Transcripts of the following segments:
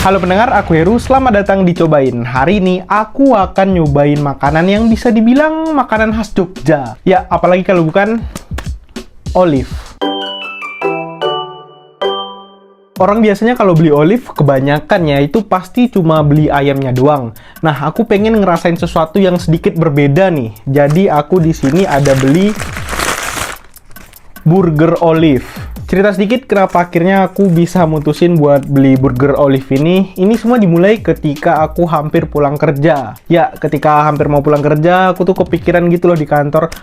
Halo pendengar, aku Heru. Selamat datang di Cobain. Hari ini aku akan nyobain makanan yang bisa dibilang makanan khas Jogja. Ya, apalagi kalau bukan olive. Orang biasanya kalau beli olive, kebanyakan ya itu pasti cuma beli ayamnya doang. Nah, aku pengen ngerasain sesuatu yang sedikit berbeda nih. Jadi aku di sini ada beli burger olive. Cerita sedikit kenapa akhirnya aku bisa mutusin buat beli burger olive ini. Ini semua dimulai ketika aku hampir pulang kerja. Ya, ketika hampir mau pulang kerja, aku tuh kepikiran gitu loh di kantor.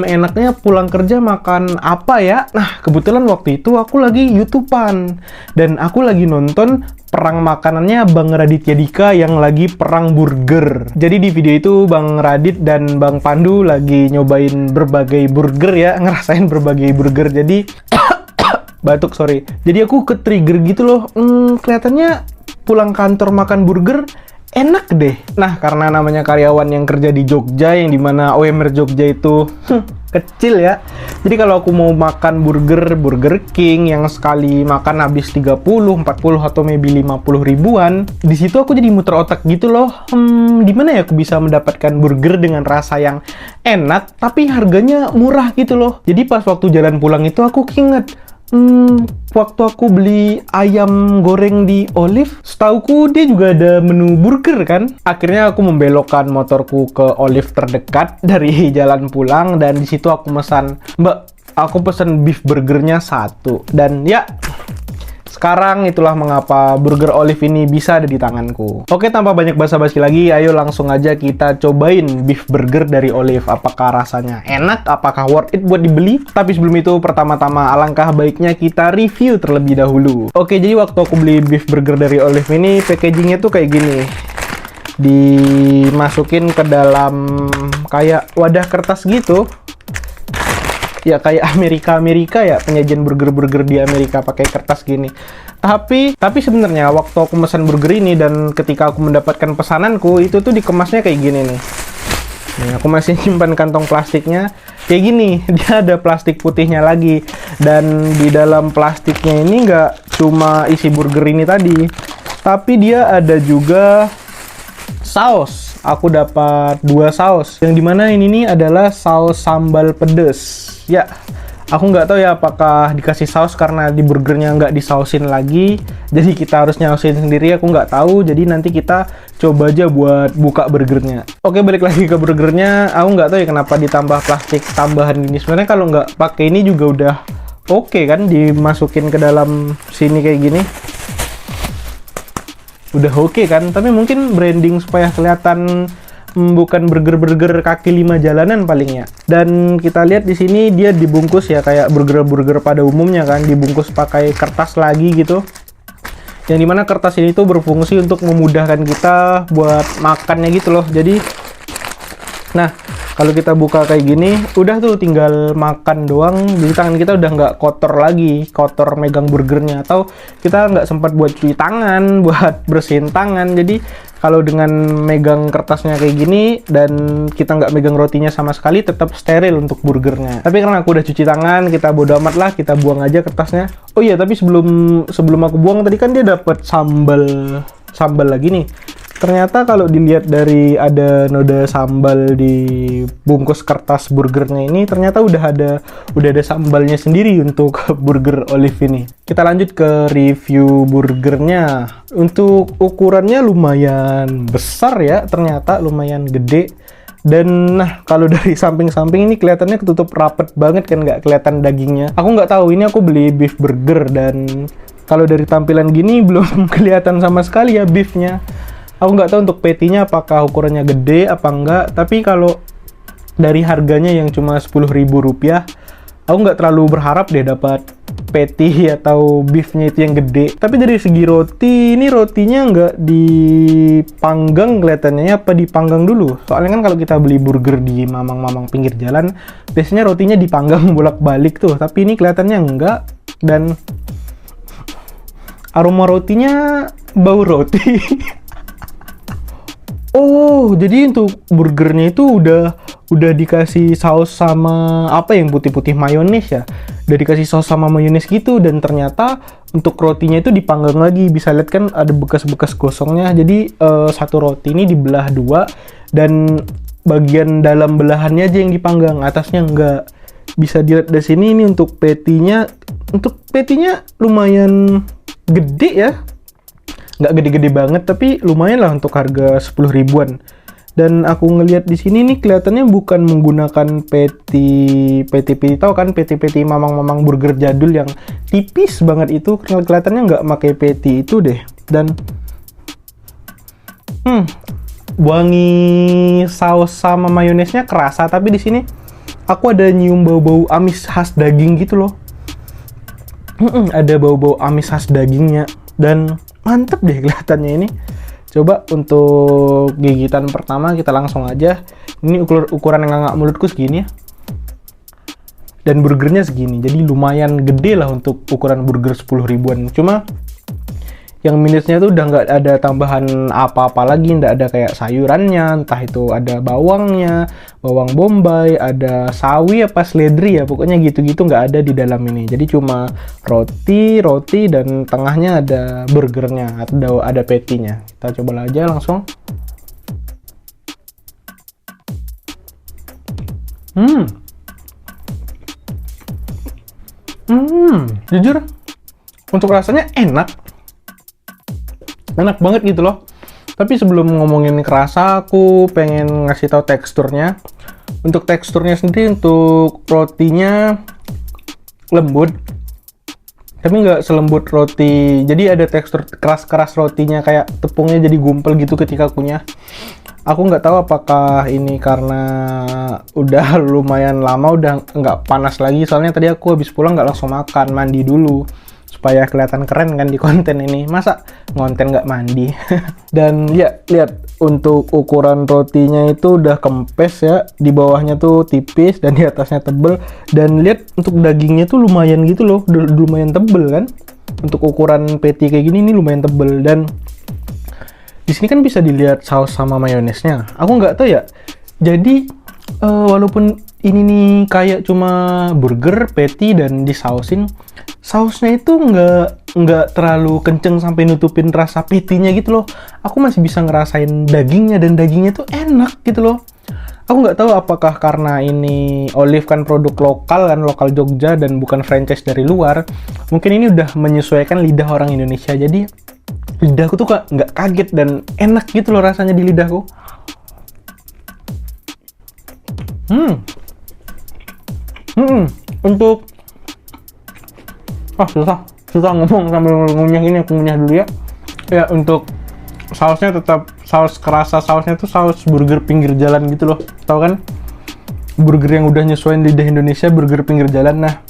Enaknya pulang kerja makan apa ya? Nah, kebetulan waktu itu aku lagi YouTubean. Dan aku lagi nonton perang makanannya Bang Raditya Dika yang lagi perang burger. Jadi di video itu Bang Radit dan Bang Pandu lagi nyobain berbagai burger ya, ngerasain berbagai burger. Jadi batuk, sorry. Jadi aku ke-trigger gitu loh. Kelihatannya pulang kantor makan burger enak deh. Nah, karena namanya karyawan yang kerja di Jogja, yang dimana OMR Jogja itu kecil ya. Jadi kalau aku mau makan Burger King yang sekali makan habis 30, 40 atau maybe 50 ribuan, di situ aku jadi muter otak gitu loh. Di mana ya aku bisa mendapatkan burger dengan rasa yang enak tapi harganya murah gitu loh. Jadi pas waktu jalan pulang itu aku inget, waktu aku beli ayam goreng di Olive, setauku dia juga ada menu burger kan. Akhirnya aku membelokkan motorku ke Olive terdekat dari jalan pulang, dan di situ aku pesan, "Mbak, aku pesen beef burgernya 1." Dan ya, sekarang itulah mengapa burger Olive ini bisa ada di tanganku. Oke, tanpa banyak basa-basi lagi, ayo langsung aja kita cobain beef burger dari Olive. Apakah rasanya enak? Apakah worth it buat dibeli? Tapi sebelum itu, pertama-tama alangkah baiknya kita review terlebih dahulu. Oke, jadi waktu aku beli beef burger dari Olive ini, packagingnya tuh kayak gini. Dimasukin ke dalam kayak wadah kertas gitu. Ya kayak Amerika ya, penyajian burger di Amerika pakai kertas gini. Tapi sebenarnya waktu aku pesan burger ini dan ketika aku mendapatkan pesananku, itu tuh dikemasnya kayak gini nih. Nih, aku masih simpan kantong plastiknya kayak gini. Dia ada plastik putihnya lagi, dan di dalam plastiknya ini nggak cuma isi burger ini tadi, tapi dia ada juga saus. Aku dapat 2 saus, yang dimana ini nih adalah saus sambal pedes. Ya, aku nggak tahu ya apakah dikasih saus karena di burgernya nggak disausin lagi, jadi kita harus nyausin sendiri. Aku nggak tahu, jadi nanti kita coba aja buat buka burgernya. Oke, balik lagi ke burgernya. Aku nggak tahu ya kenapa ditambah plastik tambahan gini. Sebenarnya kalau nggak pakai ini juga udah oke kan, dimasukin ke dalam sini kayak gini udah oke kan, tapi mungkin branding supaya kelihatan bukan burger kaki 5 jalanan paling ya. Dan kita lihat di sini dia dibungkus ya kayak burger pada umumnya kan, dibungkus pakai kertas lagi gitu. Yang dimana kertas ini tuh berfungsi untuk memudahkan kita buat makannya gitu loh. Jadi, nah kalau kita buka kayak gini, udah tuh tinggal makan doang. Jadi tangan kita udah nggak kotor lagi, kotor megang burgernya. Atau kita nggak sempat buat cuci tangan, buat bersihin tangan. Jadi kalau dengan megang kertasnya kayak gini, dan kita nggak megang rotinya sama sekali, tetap steril untuk burgernya. Tapi karena aku udah cuci tangan, kita bodo amat lah, kita buang aja kertasnya. Oh iya, tapi sebelum aku buang tadi kan dia dapat sambal lagi nih. Ternyata kalau dilihat dari ada noda sambal di bungkus kertas burgernya ini, ternyata udah ada sambalnya sendiri untuk burger Olive ini. Kita lanjut ke review burgernya. Untuk ukurannya lumayan besar ya, ternyata lumayan gede. Dan nah, kalau dari samping-samping ini kelihatannya ketutup rapet banget kan, nggak kelihatan dagingnya. Aku nggak tahu, ini aku beli beef burger, dan kalau dari tampilan gini belum kelihatan sama sekali ya beefnya. Aku nggak tahu untuk patty-nya apakah ukurannya gede apa enggak, tapi kalau dari harganya yang cuma Rp10.000, aku nggak terlalu berharap deh dapat patty atau beefnya itu yang gede. Tapi dari segi roti, ini rotinya nggak dipanggang kelihatannya, apa dipanggang dulu? Soalnya kan kalau kita beli burger di mamang-mamang pinggir jalan, biasanya rotinya dipanggang bolak-balik tuh, tapi ini kelihatannya enggak, dan aroma rotinya bau roti. Oh, jadi untuk burgernya itu udah dikasih saus sama apa yang putih-putih, mayones ya. udah dikasih saus sama mayones gitu. Dan ternyata untuk rotinya itu dipanggang lagi, bisa lihat kan ada bekas-bekas gosongnya. Jadi satu roti ini dibelah dua, dan bagian dalam belahannya aja yang dipanggang, atasnya enggak. Bisa dilihat dari sini, ini untuk patty-nya lumayan gede ya, nggak gede-gede banget tapi lumayan lah untuk harga 10 ribuan. Dan aku ngelihat di sini nih kelihatannya bukan menggunakan patty tahu kan, patty mamang burger jadul yang tipis banget itu, kelihatannya nggak pakai patty itu deh. Dan wangi saus sama mayonesnya kerasa, tapi di sini aku ada nyium bau-bau amis khas daging gitu loh. Ada bau-bau amis khas dagingnya, dan mantep deh kelihatannya ini. Coba untuk gigitan pertama kita langsung aja. Ini ukuran yang nganga mulutku segini ya. Dan burgernya segini, jadi lumayan gede lah untuk ukuran burger 10 ribuan. Cuma yang minusnya tuh udah nggak ada tambahan apa-apa lagi, nggak ada kayak sayurannya, entah itu ada bawangnya, bawang bombay, ada sawi apa seledri ya, pokoknya gitu-gitu nggak ada di dalam ini. Jadi cuma roti dan tengahnya ada burgernya atau ada patty-nya. Kita coba aja langsung. Jujur untuk rasanya enak banget gitu loh. Tapi sebelum ngomongin kerasa, aku pengen ngasih tahu teksturnya. Untuk teksturnya sendiri, untuk rotinya lembut, tapi nggak selembut roti. Jadi ada tekstur keras rotinya, kayak tepungnya jadi gumpal gitu ketika kunyah. Aku nggak tahu apakah ini karena udah lumayan lama udah nggak panas lagi. Soalnya tadi aku habis pulang nggak langsung makan, mandi dulu supaya kelihatan keren kan di konten ini. Masa ngonten nggak mandi? Dan ya, lihat untuk ukuran rotinya itu udah kempes ya. Di bawahnya tuh tipis dan di atasnya tebel. Dan lihat untuk dagingnya tuh lumayan gitu loh, lumayan tebel kan. Untuk ukuran patty kayak gini ini lumayan tebel. Dan di sini kan bisa dilihat saus sama mayonesnya. Aku nggak tahu ya. Jadi walaupun ini nih kayak cuma burger patty dan disausin, sausnya itu nggak terlalu kenceng sampai nutupin rasa patty-nya gitu loh. Aku masih bisa ngerasain dagingnya, dan dagingnya tuh enak gitu loh. Aku nggak tahu apakah karena ini Olive kan produk lokal kan, lokal Jogja dan bukan franchise dari luar. Mungkin ini udah menyesuaikan lidah orang Indonesia, jadi lidahku tuh nggak kaget dan enak gitu loh rasanya di lidahku. Untuk susah ngomong sambil ngunyah ini, aku ngunyah dulu ya. Ya, untuk sausnya tetap saus kerasa, sausnya tuh saus burger pinggir jalan gitu loh. Tahu kan? Burger yang udah nyesuaiin lidah Indonesia, burger pinggir jalan. Nah,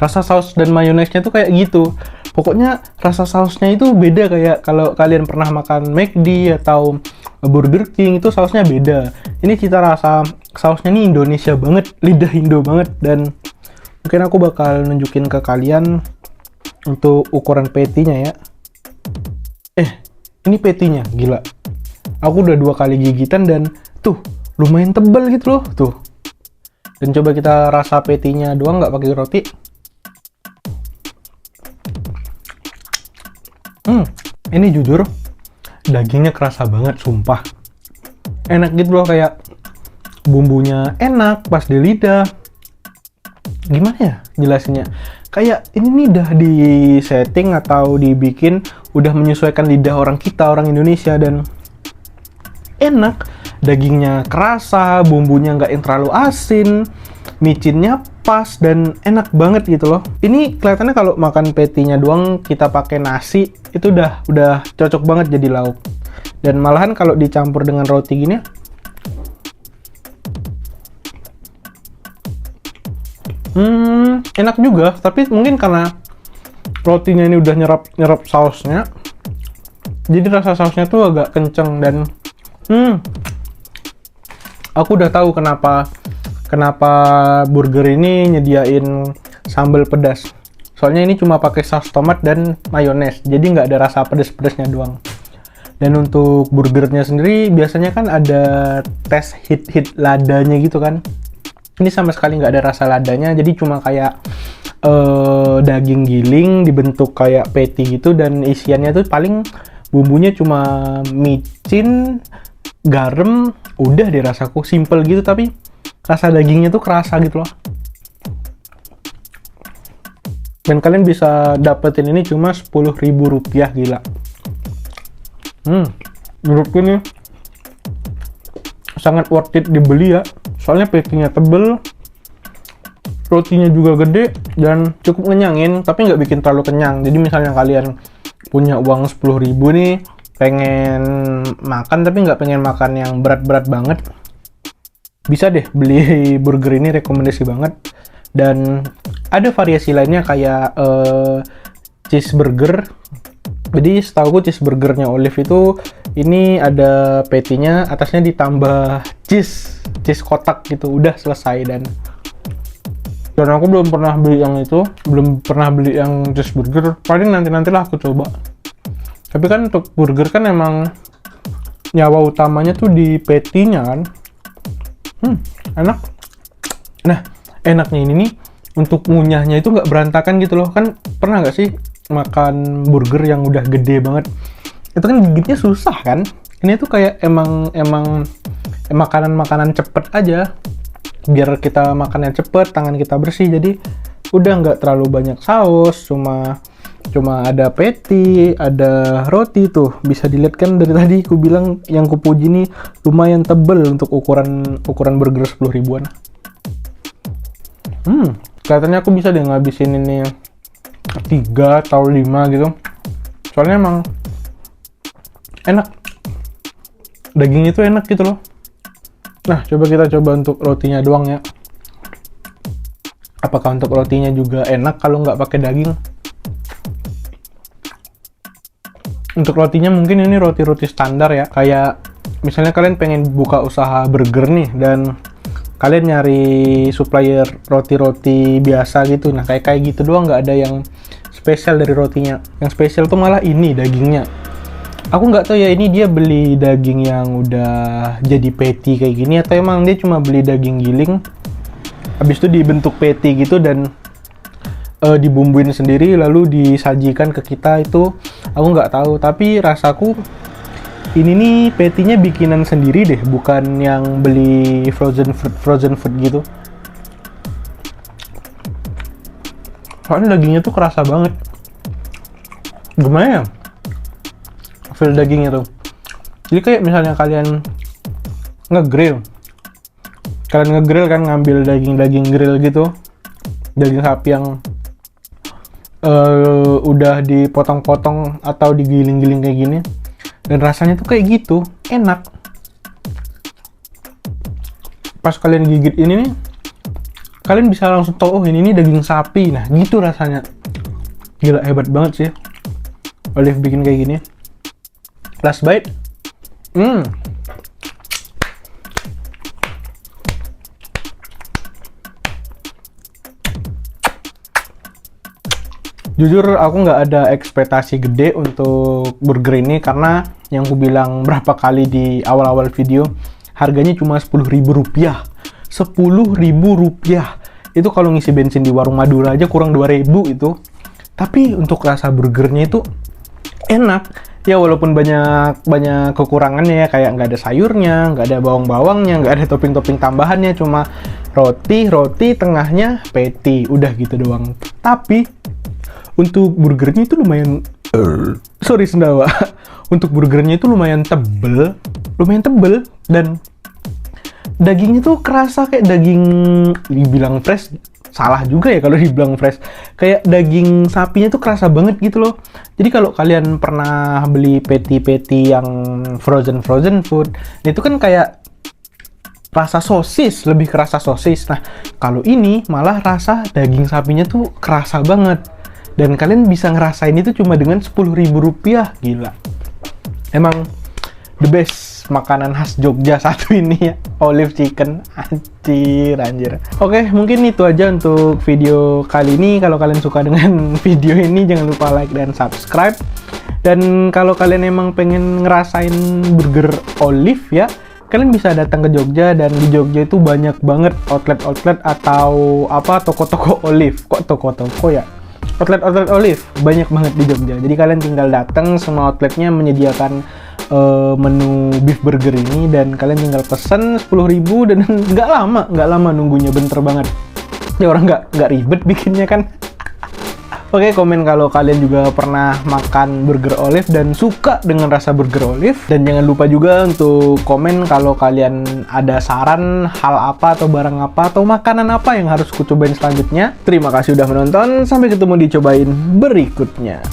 rasa saus dan mayonesnya tuh kayak gitu. Pokoknya rasa sausnya itu beda, kayak kalau kalian pernah makan McD atau Burger King itu sausnya beda. Ini cita rasa sausnya nih Indonesia banget, lidah Indo banget. Dan mungkin aku bakal nunjukin ke kalian untuk ukuran patty-nya ya. Ini patty-nya, gila. Aku udah 2 kali gigitan dan tuh lumayan tebal gitu loh, tuh. Dan coba kita rasa patty-nya doang, nggak pakai roti. Ini jujur dagingnya kerasa banget, sumpah. Enak gitu loh, kayak bumbunya enak pas di lidah. Gimana ya jelasinnya? Kayak ini nih udah di setting atau dibikin udah menyesuaikan lidah orang kita, orang Indonesia, dan enak. Dagingnya kerasa, bumbunya nggak yang terlalu asin, micinnya pas dan enak banget gitu loh. Ini kelihatannya kalau makan patty-nya doang kita pakai nasi itu udah cocok banget jadi lauk. Dan malahan kalau dicampur dengan roti gini, enak juga. Tapi mungkin karena rotinya ini udah nyerap sausnya, jadi rasa sausnya tuh agak kenceng. Dan aku udah tahu kenapa burger ini nyediain sambal pedas. Soalnya ini cuma pakai saus tomat dan mayones, jadi nggak ada rasa pedas-pedasnya doang. Dan untuk burgernya sendiri biasanya kan ada tes hit ladanya gitu kan. Ini sama sekali nggak ada rasa ladanya, jadi cuma kayak daging giling dibentuk kayak patty gitu, dan isiannya tuh paling bumbunya cuma micin, garam, udah deh rasaku. Simple gitu, tapi rasa dagingnya tuh kerasa gitu loh. Dan kalian bisa dapetin ini cuma Rp10.000, gila. Menurutku nih sangat worth it dibeli ya, soalnya packingnya tebel, rotinya juga gede, dan cukup ngenyangin, tapi nggak bikin terlalu kenyang. Jadi misalnya kalian punya uang 10.000 nih, pengen makan tapi nggak pengen makan yang berat-berat banget, bisa deh beli burger ini, rekomendasi banget. Dan ada variasi lainnya kayak cheeseburger. Jadi setahu gue cheeseburgernya Olive itu ini ada patty-nya, atasnya ditambah cheese kotak gitu, udah selesai. Dan aku belum pernah beli yang itu, belum pernah beli yang cheeseburger, paling nanti-nantilah aku coba. Tapi kan untuk burger kan emang nyawa utamanya tuh di patty-nya kan. Enak. Nah, enaknya ini nih, untuk ngunyahnya itu nggak berantakan gitu loh. Kan pernah nggak sih makan burger yang udah gede banget? Itu kan gigitnya susah kan? Ini tuh kayak emang makanan cepet aja. Biar kita makannya cepet, tangan kita bersih, jadi udah nggak terlalu banyak saus, cuma ada patty, ada roti. Tuh bisa dilihat kan, dari tadi aku bilang yang kupuji nih lumayan tebel untuk ukuran burger 10 ribuan. Kelihatannya aku bisa deh ngabisin ini 3 atau 5 gitu, soalnya emang enak, dagingnya tuh enak gitu loh. Nah, kita coba untuk rotinya doang ya. Apakah untuk rotinya juga enak kalau nggak pakai daging? Untuk rotinya mungkin ini roti-roti standar ya. Kayak misalnya kalian pengen buka usaha burger nih, dan kalian nyari supplier roti-roti biasa gitu. Nah, kayak gitu doang, nggak ada yang spesial dari rotinya. Yang spesial tuh malah ini dagingnya. Aku nggak tahu ya, ini dia beli daging yang udah jadi patty kayak gini, atau emang dia cuma beli daging giling habis itu dibentuk patty gitu dan dibumbuin sendiri lalu disajikan ke kita. Itu aku nggak tahu, tapi rasaku ini nih patty-nya bikinan sendiri deh, bukan yang beli frozen food gitu. Soalnya dagingnya tuh kerasa banget. Gimana ya feel dagingnya tuh? Jadi kayak misalnya kalian ngegrill kan, ngambil daging grill gitu, daging sapi yang udah dipotong-potong atau digiling-giling kayak gini, dan rasanya tuh kayak gitu, enak. Pas kalian gigit ini nih, kalian bisa langsung tahu, oh ini daging sapi. Nah gitu rasanya. Gila, hebat banget sih Olive bikin kayak gini. Last bite. Jujur aku nggak ada ekspektasi gede untuk burger ini, karena yang aku bilang berapa kali di awal-awal video, harganya cuma Rp10.000. Rp10.000 itu kalau ngisi bensin di warung Madura aja kurang 2.000 itu. Tapi untuk rasa burgernya itu enak ya, walaupun banyak kekurangannya ya, kayak nggak ada sayurnya, nggak ada bawang-bawangnya, nggak ada topping-topping tambahannya, cuma roti tengahnya patty, udah gitu doang. Tapi untuk burgernya itu lumayan sorry sendawa untuk burgernya itu lumayan tebel, dan dagingnya tuh kerasa kayak daging, dibilang fresh salah juga ya kalau dibilang fresh, kayak daging sapinya tuh kerasa banget gitu loh. Jadi kalau kalian pernah beli patty yang frozen food, itu kan kayak rasa sosis, lebih kerasa sosis. Nah kalau ini malah rasa daging sapinya tuh kerasa banget, dan kalian bisa ngerasain itu cuma dengan Rp10.000. Gila, emang the best makanan khas Jogja satu ini ya, Olive Chicken. Anjir. Oke, mungkin itu aja untuk video kali ini. Kalau kalian suka dengan video ini, jangan lupa like dan subscribe. Dan kalau kalian emang pengen ngerasain burger Olive ya, kalian bisa datang ke Jogja, dan di Jogja itu banyak banget outlet-outlet atau apa, toko-toko olive. Kok toko-toko ya? Outlet-outlet olive banyak banget di Jogja. Jadi kalian tinggal datang, semua outletnya menyediakan menu beef burger ini, dan kalian tinggal pesen 10.000 dan nggak lama nunggunya, bentar banget. Ya orang nggak ribet bikinnya kan. Oke, komen kalau kalian juga pernah makan burger olive dan suka dengan rasa burger olive. Dan jangan lupa juga untuk komen kalau kalian ada saran hal apa atau barang apa atau makanan apa yang harus ku cobain selanjutnya. Terima kasih udah menonton, sampai ketemu di cobain berikutnya.